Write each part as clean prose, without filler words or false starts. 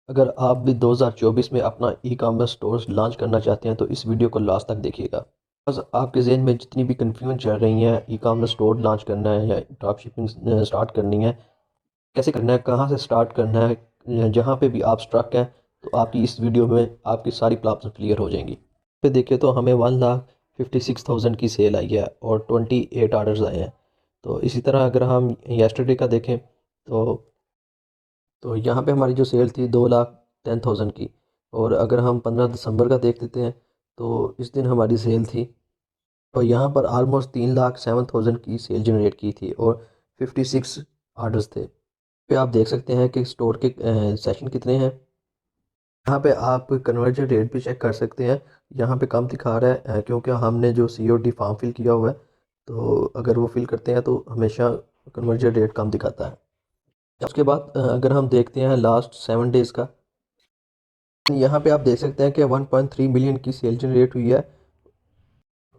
अगर आप भी 2024 में अपना ई कॉमर्स स्टोर लॉन्च करना चाहते हैं तो इस वीडियो को लास्ट तक देखिएगा। बस आपके जहन में जितनी भी कन्फ्यूजन चल रही हैं, ई कॉमर्स स्टोर लॉन्च करना है या ड्रॉप शिपिंग स्टार्ट करनी है, कैसे करना है, कहाँ से स्टार्ट करना है, जहाँ पे भी आप स्ट्रक हैं तो आपकी इस वीडियो में आपकी सारी प्रॉब्लम क्लियर हो जाएंगी। पे देखिए तो हमें 1,56,000 की सेल आई है और 28 आर्डर्स आए हैं। तो इसी तरह अगर हम येस्टरडे का देखें तो यहाँ पे हमारी जो सेल थी 2,10,000 की। और अगर हम 15 दिसंबर का देख लेते हैं तो इस दिन हमारी सेल थी और यहाँ पर ऑलमोस्ट 3,07,000 की सेल जनरेट की थी और 56 आर्डर्स थे। पे आप देख सकते हैं कि स्टोर के सेशन कितने हैं। यहाँ पे आप कन्वर्जन रेट भी चेक कर सकते हैं। यहाँ पे कम दिखा रहा है क्योंकि हमने जो COD फॉर्म फिल किया हुआ है, तो अगर वो फिल करते हैं तो हमेशा कन्वर्जन रेट कम दिखाता है। उसके बाद अगर हम देखते हैं लास्ट 7 डेज़ का, यहाँ पे आप देख सकते हैं कि 1.3 मिलियन की सेल जनरेट हुई है,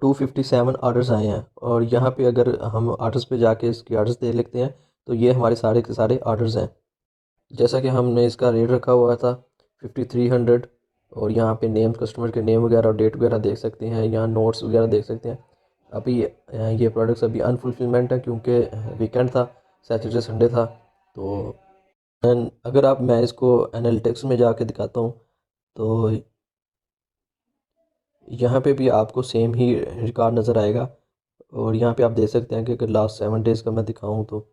257 आर्डर्स आए हैं। और यहाँ पे अगर हम आर्डर्स पे जाके इसकी आर्डर्स देख लेते हैं तो ये हमारे सारे के सारे आर्डर्स हैं। जैसा कि हमने इसका रेट रखा हुआ था 5300। और यहाँ पे नेम, कस्टमर के नेम वगैरह और डेट वगैरह देख सकते हैं, यहाँ नोट्स वगैरह देख सकते हैं। अभी ये प्रोडक्ट्स अभी अनफुलफिलमेंट है क्योंकि वीकेंड था, सैटरडे संडे था। तो अगर आप मैं इसको एनालिटिक्स में जाके दिखाता हूँ तो यहाँ पे भी आपको सेम ही रिकॉर्ड नज़र आएगा। और यहाँ पे आप देख सकते हैं कि अगर लास्ट 7 डेज़ का मैं दिखाऊँ तो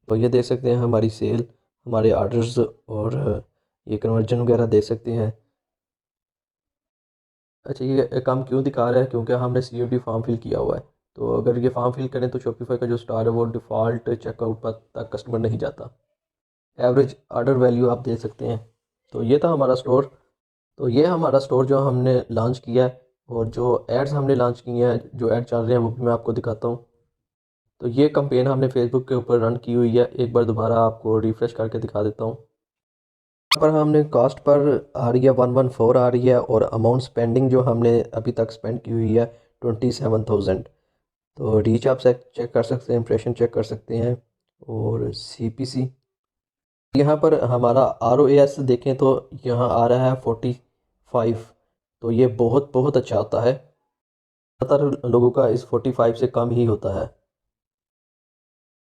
ये देख सकते हैं हमारी सेल, हमारे आर्डर्स और ये कन्वर्जन वगैरह देख सकते हैं। अच्छा, ये कम क्यों दिखा रहा है? क्योंकि हमने COD फॉर्म फिल किया हुआ है। तो अगर ये फॉर्म फिल करें तो शॉपिफाई का जो स्टार है वो डिफ़ॉल्ट चेकआउट पर तक कस्टमर नहीं जाता। एवरेज ऑर्डर वैल्यू आप देख सकते हैं। तो ये था हमारा स्टोर। तो ये हमारा स्टोर जो हमने लॉन्च किया है और जो एड्स हमने लॉन्च किए हैं, जो ऐड चल रहे हैं वो भी मैं आपको दिखाता हूँ। तो ये कंपेन हमने फेसबुक के ऊपर रन की हुई है। एक बार दोबारा आपको रिफ़्रेश करके दिखा देता हूँ। यहाँ पर हमने कॉस्ट पर आ रही है 114 आ रही है और अमाउंट स्पेंडिंग जो हमने अभी तक स्पेंड की हुई है 27,000। तो रीच आप चेक कर सकते हैं, इंप्रेशन चेक कर सकते हैं और CPC। यहाँ पर हमारा ROAS देखें तो यहाँ आ रहा है 45। तो ये बहुत बहुत अच्छा होता है। ज़्यादातर लोगों का इस 45 से कम ही होता है।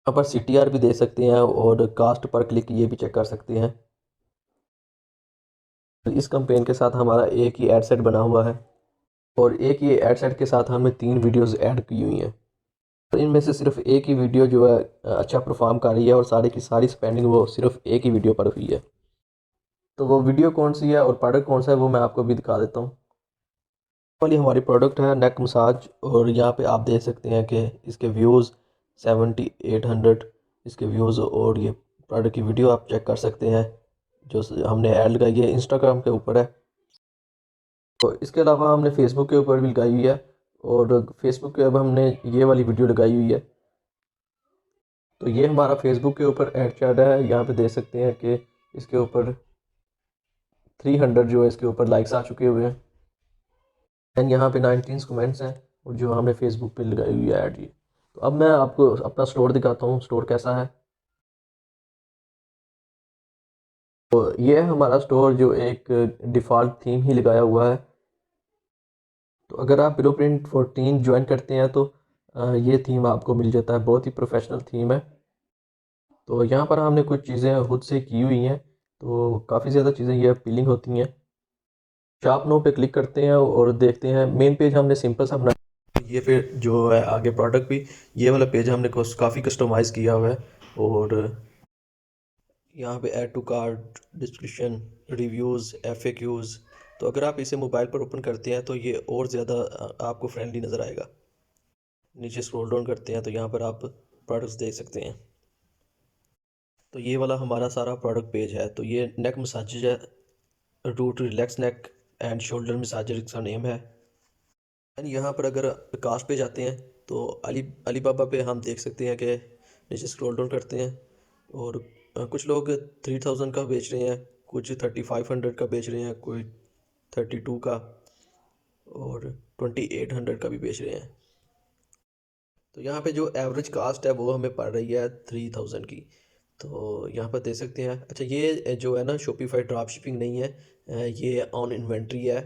यहाँ पर CTR भी दे सकते हैं और कास्ट पर क्लिक ये भी चेक कर सकते हैं। इस कैंपेन के साथ हमारा एक ही एड सेट बना हुआ है और एक ही एड सेट के साथ हमने 3 वीडियोस ऐड की हुई हैं। तो इनमें से सिर्फ एक ही वीडियो जो है अच्छा परफॉर्म कर रही है और सारी की सारी स्पेंडिंग वो सिर्फ एक ही वीडियो पर हुई है। तो वो वीडियो कौन सी है और प्रोडक्ट कौन सा है वो मैं आपको भी दिखा देता हूँ। वाली हमारी प्रोडक्ट है नेक मसाज और यहाँ पे आप देख सकते हैं कि इसके व्यूज़ 7,800 इसके व्यूज़। और ये प्रोडक्ट की वीडियो आप चेक कर सकते हैं जो हमने ऐड लगाई है, इंस्टाग्राम के ऊपर है। तो इसके अलावा हमने फेसबुक के ऊपर भी लगाई हुई है और फेसबुक के अब हमने ये वाली वीडियो लगाई हुई है। तो ये हमारा फेसबुक के ऊपर ऐड चल रहा है। यहाँ पे देख सकते हैं कि इसके ऊपर 300 जो है इसके ऊपर लाइक्स आ चुके हुए हैं एंड यहाँ पे 19 कमेंट्स हैं और जो हमने फेसबुक पे लगाई हुई है ऐड ये। तो अब मैं आपको अपना स्टोर दिखाता हूँ, स्टोर कैसा है। तो ये है हमारा स्टोर जो एक डिफ़ॉल्ट थीम ही लगाया हुआ है। तो अगर आप ब्लूप्रिंट 14 ज्वाइन करते हैं तो ये थीम आपको मिल जाता है, बहुत ही प्रोफेशनल थीम है। तो यहाँ पर हमने कुछ चीज़ें खुद से की हुई हैं तो काफ़ी ज़्यादा चीज़ें ये अपीलिंग होती हैं। शॉप नो पे क्लिक करते हैं और देखते हैं मेन पेज हमने सिंपल सा बनाया। ये फिर जो है आगे प्रोडक्ट भी, ये वाला पेज हमने काफ़ी कस्टमाइज़ किया हुआ है। और यहाँ पे add to cart, description, reviews, FAQs। तो अगर आप इसे मोबाइल पर ओपन करते हैं तो ये और ज़्यादा आपको फ्रेंडली नज़र आएगा। नीचे स्क्रॉल डाउन करते हैं तो यहाँ पर आप प्रोडक्ट्स देख सकते हैं। तो ये वाला हमारा सारा प्रोडक्ट पेज है। तो ये नेक मसाजेज है, root relax neck and shoulder massager इसका नेम है। एंड यहाँ पर अगर कास्ट पे जाते हैं तो अलीबाबा पे हम देख सकते हैं कि नीचे स्क्रॉल डाउन करते हैं और कुछ लोग 3,000 का बेच रहे हैं, कुछ 3,500 का बेच रहे हैं, कोई 32 का और 2,800 का भी बेच रहे हैं। तो यहाँ पे जो एवरेज कास्ट है वो हमें पड़ रही है 3,000 की। तो यहाँ पर देख सकते हैं। अच्छा, ये जो है ना शॉपिफाई ड्रॉप शिपिंग नहीं है, ये ऑन इन्वेंट्री है।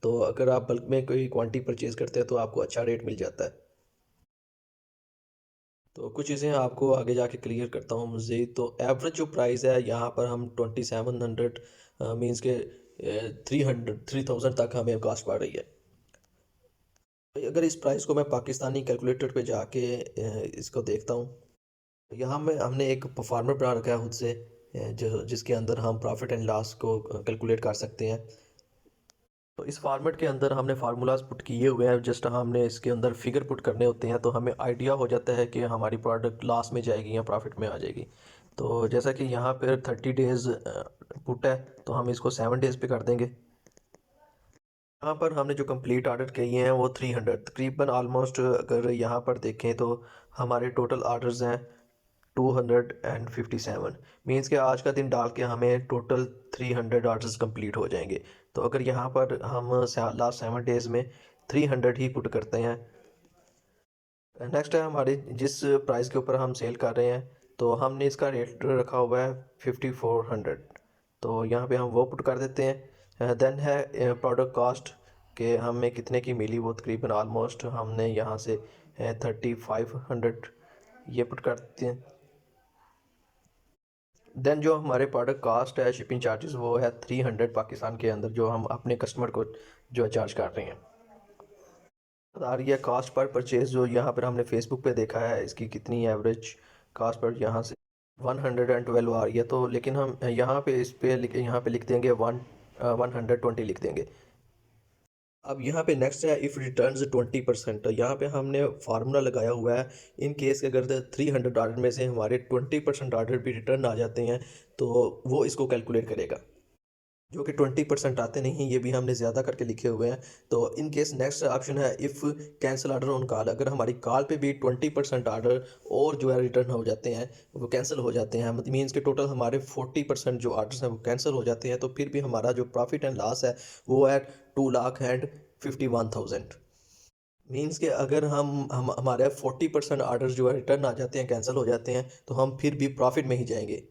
तो अगर आप बल्क में कोई क्वांटिटी परचेज़ करते हैं तो आपको अच्छा रेट मिल जाता है। तो कुछ चीज़ें आपको आगे जाके क्लियर करता हूँ मज़ीद। तो एवरेज जो प्राइस है यहाँ पर हम 2700 मीन्स के 3000 तक हमें कास्ट पड़ रही है। अगर इस प्राइस को मैं पाकिस्तानी कैलकुलेटर पे जाके इसको देखता हूँ, तो यहाँ में हमने एक परफॉर्मर बना रखा है खुद से, जो जिसके अंदर हम प्रॉफिट एंड लॉस को कैलकुलेट कर सकते हैं। तो इस फॉर्मेट के अंदर हमने फार्मूलाज पुट किए हुए हैं, जस्ट हमने इसके अंदर फिगर पुट करने होते हैं तो हमें आइडिया हो जाता है कि हमारी प्रोडक्ट लॉस में जाएगी या प्रॉफिट में आ जाएगी। तो जैसा कि यहाँ पर 30 डेज़ पुट है, तो हम इसको 7 डेज़ पे कर देंगे। यहाँ पर हमने जो कंप्लीट ऑर्डर किए हैं वो 300 तकरीबन ऑलमोस्ट, अगर यहाँ पर देखें तो हमारे टोटल ऑर्डर्स हैं 257। मीन्स कि आज का दिन डाल के हमें टोटल 300 ऑर्डर्स कंप्लीट हो जाएंगे। तो अगर यहाँ पर हम लास्ट 7 डेज़ में 300 ही पुट करते हैं। नेक्स्ट है हमारे जिस प्राइस के ऊपर हम सेल कर रहे हैं, तो हमने इसका रेट रखा हुआ है 5400। तो यहाँ पे हम वो पुट कर देते हैं। देन है प्रोडक्ट कॉस्ट के हमें कितने की मिली, वो तकरीबन ऑलमोस्ट हमने यहाँ से 3500 ये पुट कर देते हैं। देन जो हमारे प्रोडक्ट कास्ट है, शिपिंग चार्जेस, वो है 300 पाकिस्तान के अंदर, जो हम अपने कस्टमर को जो चार्ज कर रहे हैं। आ रही है कास्ट पर परचेज, जो यहाँ पर हमने फेसबुक पे देखा है इसकी कितनी एवरेज कास्ट पर यहाँ से 112 आ रही है। तो लेकिन हम यहाँ पे इस पे यहाँ पे लिख देंगे 120 लिख देंगे। अब यहाँ पे नेक्स्ट है इफ़ रिटर्न्स 20%। तो यहाँ पे हमने फार्मूला लगाया हुआ है, इन केस के अगर 300 ऑर्डर में से हमारे 20% ऑर्डर भी रिटर्न आ जाते हैं तो वो इसको कैलकुलेट करेगा, जो कि 20% आते नहीं हैं, ये भी हमने ज़्यादा करके लिखे हुए हैं। तो इन केस नेक्स्ट ऑप्शन है if cancel order on call. अगर हमारी कॉल पे भी 20% ऑर्डर और जो है रिटर्न हो जाते हैं, वो कैंसिल हो जाते हैं, मतलब मीन्स के टोटल हमारे 40% जो ऑर्डर्स हैं वो कैंसिल हो जाते हैं, तो फिर भी हमारा जो प्रॉफिट एंड लॉस है वो है 2,51,000। मीन्स के अगर हम हमारे 40% ऑर्डर जो है रिटर्न आ जाते हैं, कैंसिल हो जाते हैं, तो हम फिर भी प्रॉफिट में ही जाएंगे।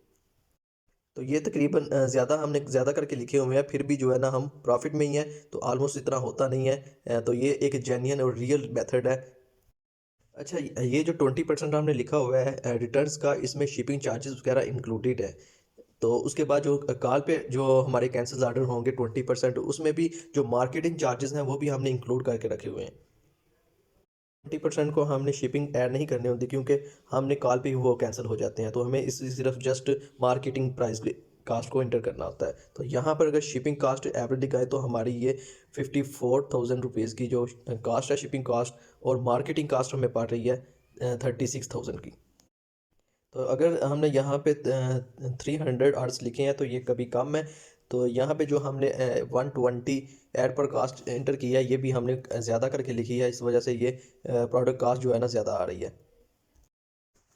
तो ये तकरीबन ज़्यादा हमने ज़्यादा करके लिखे हुए हैं, फिर भी जो है ना हम प्रॉफिट में ही हैं, तो ऑलमोस्ट इतना होता नहीं है। तो ये एक जेन्युइन और रियल मेथड है। अच्छा, ये जो 20% हमने लिखा हुआ है रिटर्न्स का, इसमें शिपिंग चार्जेस वगैरह इंक्लूडेड है। तो उसके बाद जो कॉल पे जो हमारे कैंसिल ऑर्डर होंगे 20%, उसमें भी जो मार्केटिंग चार्जेस हैं वो भी हमने इंक्लूड करके रखे हुए हैं। 20% को हमने शिपिंग ऐड नहीं करनी होती, क्योंकि हमने कॉल पे ही वो कैंसिल हो जाते हैं, तो हमें इस सिर्फ जस्ट मार्केटिंग प्राइस कास्ट को इंटर करना होता है। तो यहाँ पर अगर शिपिंग कास्ट एवरेज दिखाए तो हमारी ये 54,000 की जो कास्ट है शिपिंग कास्ट, और मार्केटिंग कास्ट हमें पड़ रही है 36,000 की। तो अगर हमने यहाँ पे 300 आवर्स लिखे हैं तो ये कभी कम है। तो यहाँ पे जो हमने 120 एड पर कास्ट एंटर किया है, ये भी हमने ज़्यादा करके लिखी है, इस वजह से ये प्रोडक्ट कास्ट जो है ना ज़्यादा आ रही है।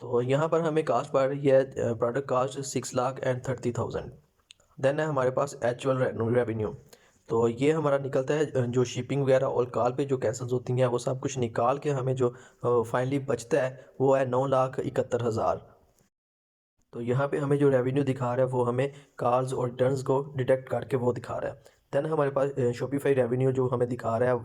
तो यहाँ पर हमें कास्ट पड़ रही है प्रोडक्ट कास्ट 6,30,000। देन है हमारे पास एक्चुअल रेवेन्यू। तो ये हमारा निकलता है जो शिपिंग वगैरह और कॉल पे जो कैंसिल होती हैं वो सब कुछ निकाल के हमें जो फाइनली बचता है वो है 9,71,000। तो यहाँ पे हमें जो रेवेन्यू दिखा रहा है वो हमें कॉल्स और रिटर्न्स को डिटेक्ट करके वो दिखा रहा है। देन हमारे पास शॉपिफाई रेवेन्यू जो हमें दिखा रहा है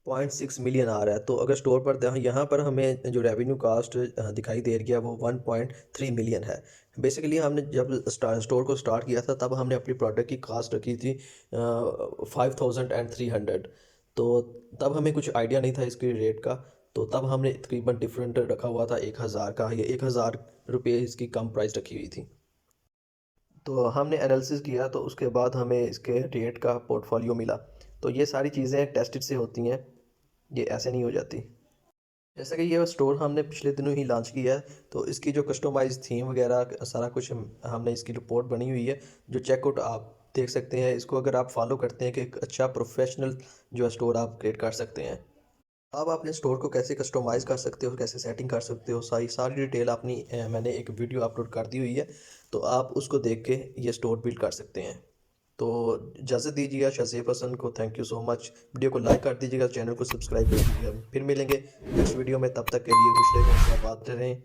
1.6 मिलियन आ रहा है। तो अगर स्टोर पर यहाँ पर हमें जो रेवेन्यू कास्ट दिखाई दे रही है वो 1.3 मिलियन है। बेसिकली हमने जब स्टोर को स्टार्ट किया था तब हमने अपनी प्रोडक्ट की कास्ट रखी थी 5,300। तो तब हमें कुछ आइडिया नहीं था इसके रेट का, तो तब हमने तकरीबन डिफरेंट रखा हुआ था 1,000 का, ये 1,000 रुपये इसकी कम प्राइस रखी हुई थी। तो हमने एनालिसिस किया तो उसके बाद हमें इसके रेट का पोर्टफोलियो मिला। तो ये सारी चीज़ें टेस्टेड से होती हैं, ये ऐसे नहीं हो जाती। जैसा कि ये स्टोर हमने पिछले दिनों ही लॉन्च किया है, तो इसकी जो कस्टमाइज थीम वगैरह सारा कुछ हमने इसकी रिपोर्ट बनी हुई है, जो चेकआउट आप देख सकते हैं। इसको अगर आप फॉलो करते हैं कि एक अच्छा प्रोफेशनल जो है स्टोर आप क्रिएट कर सकते हैं। आप अपने स्टोर को कैसे कस्टमाइज़ कर सकते हो, कैसे सेटिंग कर सकते हो, सारी सारी डिटेल अपनी मैंने एक वीडियो अपलोड कर दी हुई है, तो आप उसको देख के ये स्टोर बिल्ड कर सकते हैं। तो इजाज़त दीजिएगा। शज़ीफ़ हसन को thank you so much. Video को लाइक कर दीजिएगा, चैनल को सब्सक्राइब कर दीजिएगा। फिर मिलेंगे नेक्स्ट वीडियो में, तब तक के लिए खुश रहें, आबाद रहें।